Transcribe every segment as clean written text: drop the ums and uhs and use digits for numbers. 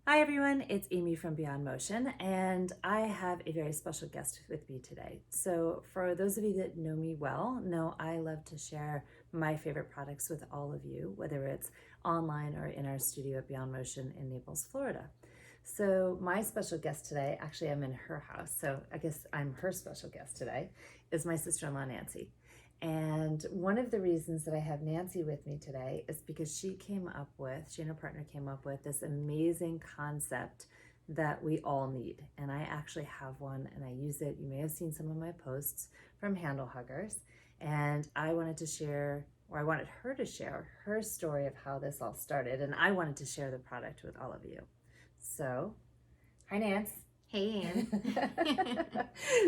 Hi everyone, it's Amy from Beyond Motion, and I have a very special guest with me today. So for those of you that know me well, know I love to share my favorite products with all of you, whether it's online or in our studio at Beyond Motion in Naples, Florida. So my special guest today, actually I'm in her house, so I guess I'm her special guest today, is my sister-in-law Nancy. And one of the reasons that I have Nancy with me today is because she and her partner came up with this amazing concept that we all need. And I actually have one and I use it. You may have seen some of my posts from Handle Huggers. And I wanted to share, or I wanted her to share her story of how this all started. And I wanted to share the product with all of you. So, hi, Nance. Hey, Ann.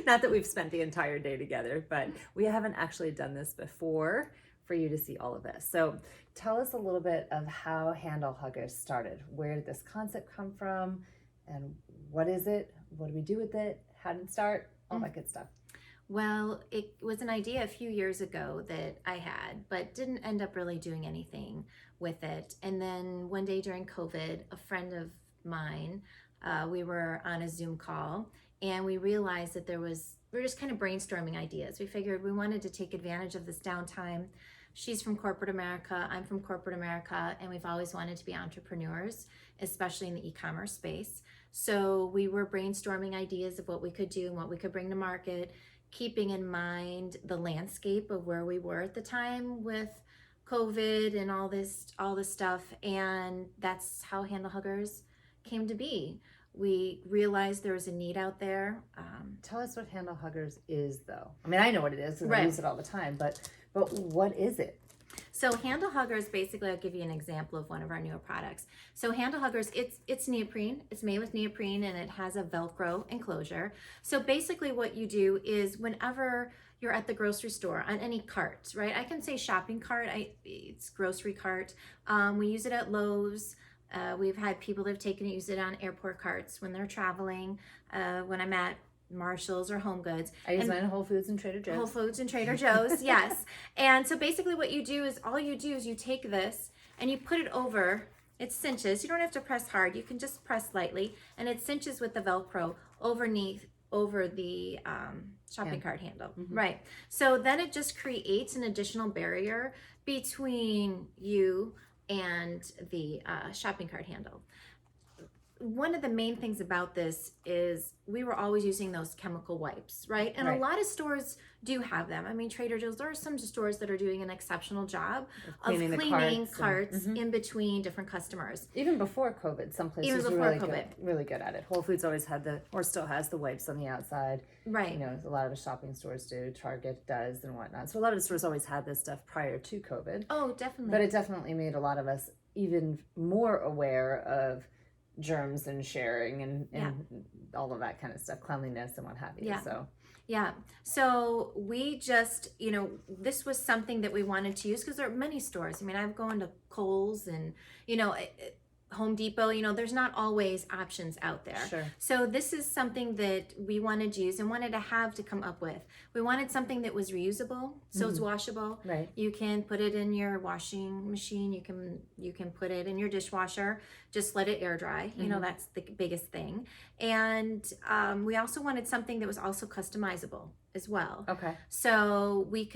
Not that we've spent the entire day together, but we haven't actually done this before for you to see all of this. So tell us a little bit of how Handle Huggers started. Where did this concept come from? And what is it? What do we do with it? How did it start? All that good stuff. Well, it was an idea a few years ago that I had, but didn't end up really doing anything with it. And then one day during COVID, a friend of mine, we were on a Zoom call and we realized that we were just kind of brainstorming ideas. We figured we wanted to take advantage of this downtime. She's from corporate America, I'm from corporate America, and we've always wanted to be entrepreneurs, especially in the e-commerce space. So we were brainstorming ideas of what we could do and what we could bring to market, keeping in mind the landscape of where we were at the time with COVID and all this stuff. And that's how Handle Huggers came to be. We realized there was a need out there. Tell us what Handle Huggers is, though. I mean, I know what it is because I Right. use it all the time, but what is it? So Handle Huggers, basically, I'll give you an example of one of our newer products. So Handle Huggers, it's neoprene. It's made with neoprene and it has a Velcro enclosure. So basically what you do is whenever you're at the grocery store on any cart, right? I can say shopping cart, it's grocery cart. We use it at Lowe's. We've had people that have taken it, use it on airport carts when they're traveling, when I'm at Marshalls or Home Goods. I use mine at Whole Foods and Trader Joe's. Whole Foods and Trader Joe's, yes. And so basically what you do is you take this and you put it over, it cinches. You don't have to press hard. You can just press lightly and it cinches with the Velcro over the shopping cart handle. Mm-hmm. Right. So then it just creates an additional barrier between you and the shopping cart handle. One of the main things about this is we were always using those chemical wipes, right? And Right. a lot of stores do have them. I mean, Trader Joe's, there are some stores that are doing an exceptional job of cleaning the carts in between different customers. Even before COVID, some places were really good at it. Whole Foods always had or still has the wipes on the outside. Right. You know, a lot of the shopping stores do, Target does and whatnot. So a lot of the stores always had this stuff prior to COVID. Oh, definitely. But it definitely made a lot of us even more aware of germs and sharing and all of that kind of stuff, cleanliness and what have you. Yeah. So we just, this was something that we wanted to use because there are many stores. I mean, I've gone to Kohl's and, Home Depot, there's not always options out there. Sure. So this is something that we wanted to use and wanted to come up with. We wanted something that was reusable, so it's washable. Right. You can put it in your washing machine. You can put it in your dishwasher. Just let it air dry. That's the biggest thing. And we also wanted something that was also customizable as well. Okay. So we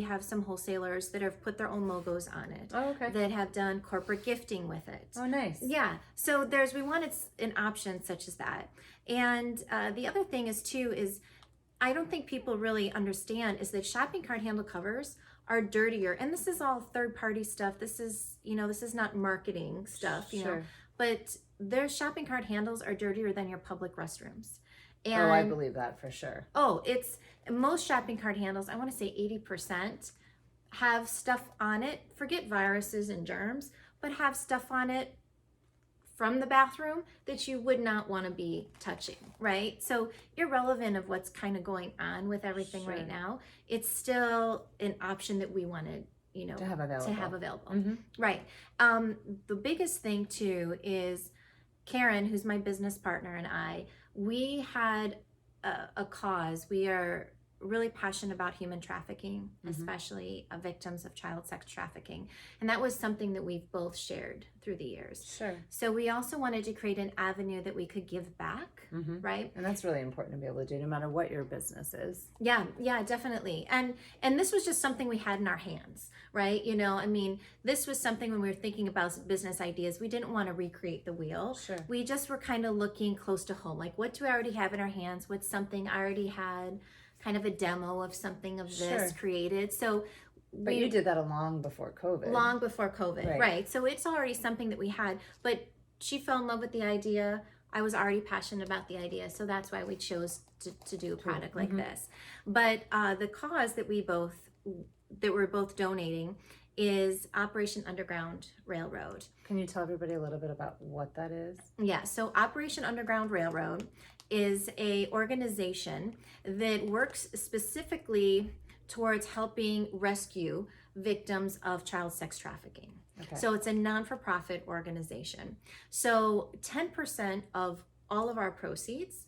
have some wholesalers that have put their own logos on it. Oh, okay. That have done corporate gifting with it. Oh, nice. Yeah. So we wanted an option such as that. And the other thing is I don't think people really understand is that shopping cart handle covers are dirtier. And this is all third-party stuff. This is not marketing stuff, Sure. But their shopping cart handles are dirtier than your public restrooms. And I believe that for sure. Oh, it's most shopping cart handles, I want to say 80% have stuff on it. Forget viruses and germs, but have stuff on it from the bathroom that you would not want to be touching, right? So irrelevant of what's kind of going on with everything right now, it's still an option that we wanted, to have available. Mm-hmm. Right. The biggest thing too is Karen, who's my business partner, and we had a cause. We are really passionate about human trafficking, especially victims of child sex trafficking. And that was something that we've both shared through the years. Sure. So we also wanted to create an avenue that we could give back, right? And that's really important to be able to do no matter what your business is. Yeah, definitely. And this was just something we had in our hands, right? You know, I mean, this was something when we were thinking about business ideas, we didn't want to recreate the wheel. Sure. We just were kind of looking close to home. Like, what do I already have in our hands? What's something I already had kind of a demo of something of this created. So but you did that long before COVID. Long before COVID, right. So it's already something that we had, but she fell in love with the idea. I was already passionate about the idea, so that's why we chose to do a product like this. But the cause that we're both donating is Operation Underground Railroad. Can you tell everybody a little bit about what that is? Yeah, so Operation Underground Railroad is a organization that works specifically towards helping rescue victims of child sex trafficking. Okay. So it's a non-for-profit organization. So 10% of all of our proceeds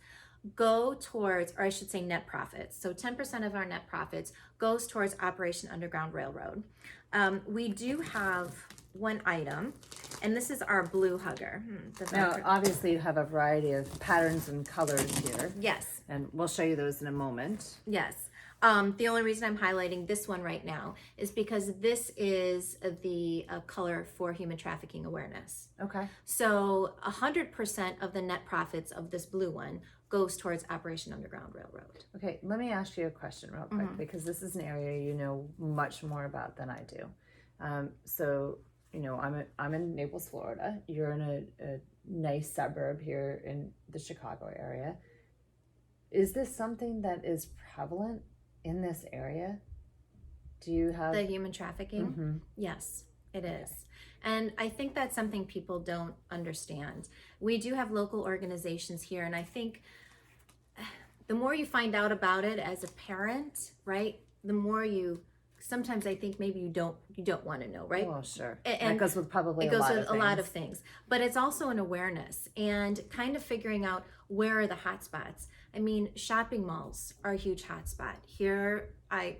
go towards, or I should say net profits. So 10% of our net profits goes towards Operation Underground Railroad. We do have one item, and this is our blue hugger. Now, obviously you have a variety of patterns and colors here. Yes. And we'll show you those in a moment. Yes. The only reason I'm highlighting this one right now is because this is the color for human trafficking awareness. Okay. So 100% of the net profits of this blue one goes towards Operation Underground Railroad. Okay, let me ask you a question real quick, because this is an area you know much more about than I do. So, you know, I'm in Naples, Florida. You're in a nice suburb here in the Chicago area. Is this something that is prevalent in this area? Do you have the human trafficking? Yes, it is. And I think that's something people don't understand. We do have local organizations here, and I think the more you find out about it as a parent, right, the more you sometimes I think maybe you don't want to know, right? Well, sure. And that goes with probably it goes with a lot of things, but it's also an awareness and kind of figuring out where are the hot spots. I mean, shopping malls are a huge hot spot. Here in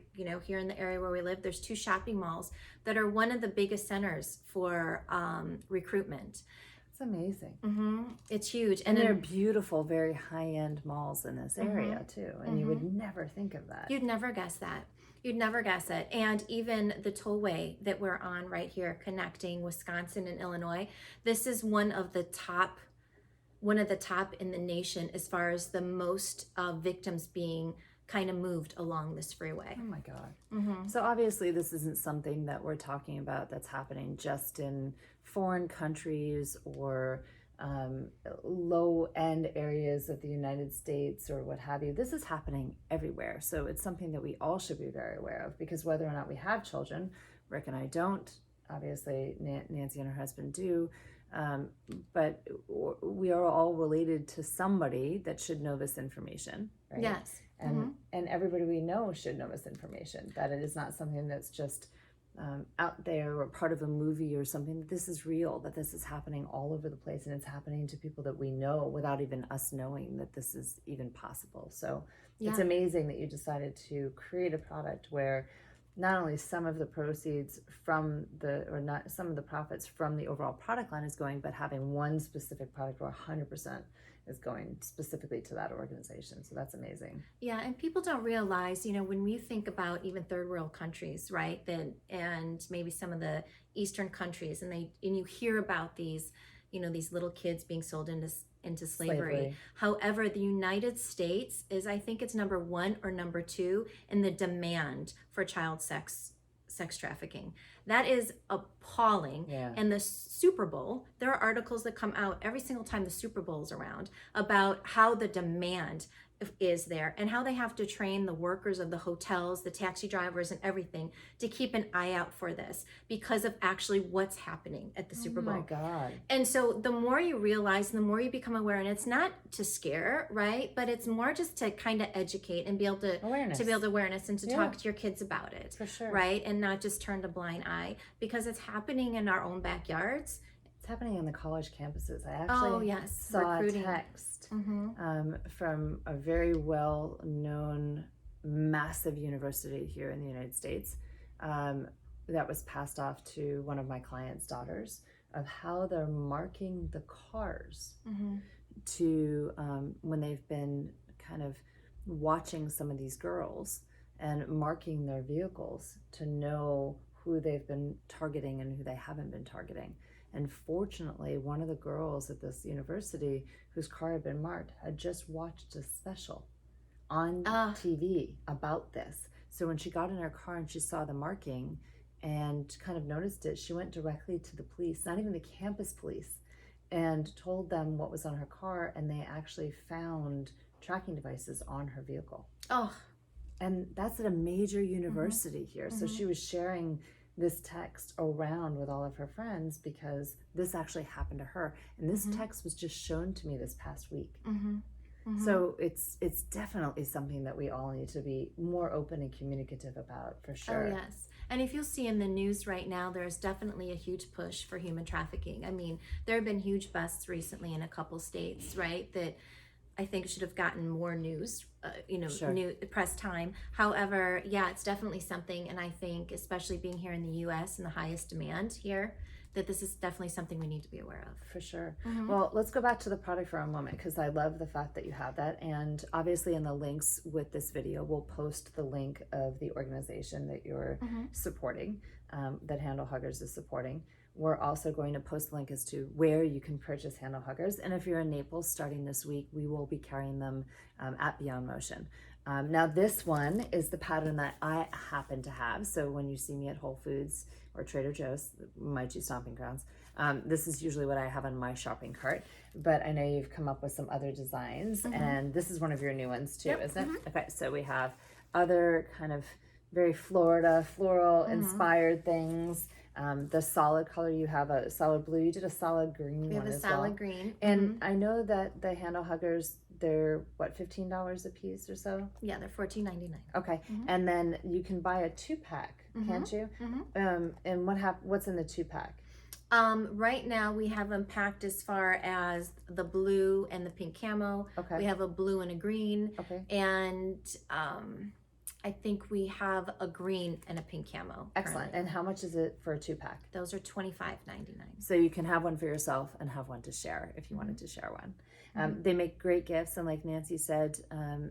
the area where we live, there's 2 shopping malls that are one of the biggest centers for recruitment. It's amazing. It's huge. And they're beautiful, very high-end malls in this area too. And you would never think of that. You'd never guess that. You'd never guess it. And even the tollway that we're on right here connecting Wisconsin and Illinois, this is one of the top in the nation as far as the most victims being kind of moved along this freeway. Oh my God. So obviously this isn't something that we're talking about that's happening just in foreign countries or low-end areas of the United States or what have you. This is happening everywhere. So it's something that we all should be very aware of, because whether or not we have children, Rick and I don't, obviously Nancy and her husband do, but we are all related to somebody that should know this information, right? Yes. And everybody we know should know this information, that it is not something that's just out there or part of a movie or something. This is real, that this is happening all over the place, and it's happening to people that we know without even us knowing that this is even possible. So it's amazing that you decided to create a product where not only some of the proceeds from some of the profits from the overall product line is going, but having one specific product where 100% is going specifically to that organization. So that's amazing. Yeah, and people don't realize, when we think about even third world countries, right, and maybe some of the Eastern countries, and you hear about these, these little kids being sold into slavery. However, the United States is, I think it's number 1 or number 2 in the demand for child sex trafficking. That is appalling. Yeah. And the Super Bowl, there are articles that come out every single time the Super Bowl is around about how the demand is there and how they have to train the workers of the hotels, the taxi drivers, and everything to keep an eye out for this because of actually what's happening at the Super Bowl. Oh my God. And so the more you realize, the more you become aware, and it's not to scare, right? But it's more just to kind of educate and be able to build awareness and to talk to your kids about it. For sure. Right? And not just turn a blind eye because it's happening in our own backyards. It's happening on the college campuses. I actually saw a text from a very well-known massive university here in the United States that was passed off to one of my clients' daughters, of how they're marking the cars to when they've been kind of watching some of these girls and marking their vehicles to know who they've been targeting and who they haven't been targeting. And fortunately, one of the girls at this university whose car had been marked had just watched a special on TV about this. So when she got in her car and she saw the marking and kind of noticed it, she went directly to the police, not even the campus police, and told them what was on her car, and they actually found tracking devices on her vehicle. Oh. And that's at a major university here. So she was sharing this text around with all of her friends because this actually happened to her. And this text was just shown to me this past week. So it's definitely something that we all need to be more open and communicative about, for sure. Oh, yes. And if you'll see in the news right now, there's definitely a huge push for human trafficking. I mean, there have been huge busts recently in a couple states, right, that I think should have gotten more news, new press time. However, yeah, it's definitely something. And I think, especially being here in the U.S. and the highest demand here, that this is definitely something we need to be aware of. For sure. Well, let's go back to the product for a moment, because I love the fact that you have that. And obviously in the links with this video, we'll post the link of the organization that you're supporting, that Handle Huggers is supporting. We're also going to post the link as to where you can purchase Handle Huggers. And if you're in Naples starting this week, we will be carrying them at Beyond Motion. Now this one is the pattern that I happen to have. So when you see me at Whole Foods or Trader Joe's, my two stomping grounds, this is usually what I have on my shopping cart. But I know you've come up with some other designs, and this is one of your new ones too, isn't it? Okay, so we have other kind of very Florida, floral inspired things. The solid color, you have a solid blue. You did a solid green We have one a as solid well. green. And I know that the Handle Huggers, they're what, $15 a piece or so? Yeah, they're $14.99. Okay, and then you can buy a 2-pack, can't you? And what's in the 2-pack? Right now we have them packed as far as the blue and the pink camo. Okay. We have a blue and a green. Okay. And I think we have a green and a pink camo. Excellent. currently. And how much is it for a 2-pack? Those are $25.99. So you can have one for yourself and have one to share if you wanted to share one. They make great gifts, and like Nancy said,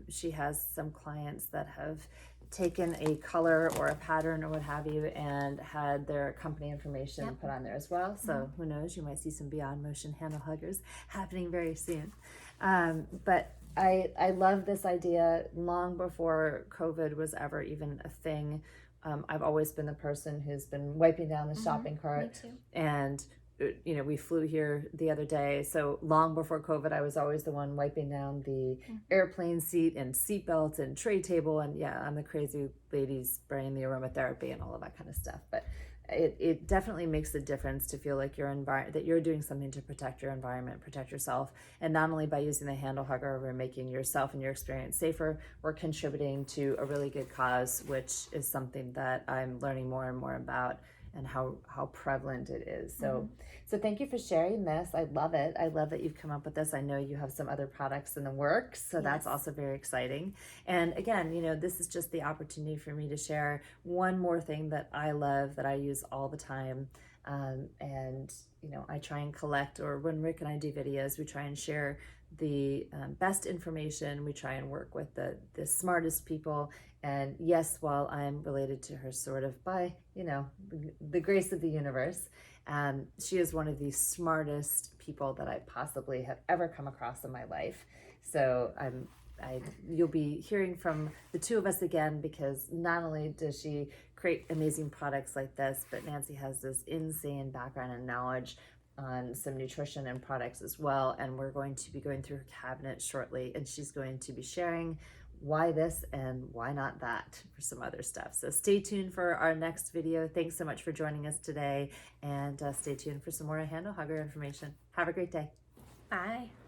she has some clients that have taken a color or a pattern or what have you and had their company information put on there as well. So who knows, you might see some Beyond Motion Handle Huggers happening very soon. But I love this idea. Long before COVID was ever even a thing, I've always been the person who's been wiping down the shopping cart. Me too. And we flew here the other day. So long before COVID, I was always the one wiping down the airplane seat and seatbelts and tray table. And yeah, I'm the crazy lady spraying the aromatherapy and all of that kind of stuff. But it definitely makes a difference to feel like that you're doing something to protect your environment, protect yourself. And not only by using the Handle Hugger, we're making yourself and your experience safer. We're contributing to a really good cause, which is something that I'm learning more and more about, and how prevalent it is. So thank you for sharing this. I love it. I love that you've come up with this. I know you have some other products in the works, so that's also very exciting. And again, this is just the opportunity for me to share one more thing that I love, that I use all the time. And I try and collect, or when Rick and I do videos, we try and share the best information. We try and work with the smartest people. And yes, while I'm related to her sort of by, the grace of the universe, she is one of the smartest people that I possibly have ever come across in my life. So you'll be hearing from the two of us again, because not only does she create amazing products like this, but Nancy has this insane background and knowledge on some nutrition and products as well. And we're going to be going through her cabinet shortly, and she's going to be sharing why this and why not that for some other stuff. So stay tuned for our next video. Thanks so much for joining us today, and stay tuned for some more Handle Hugger information. Have a great day. Bye.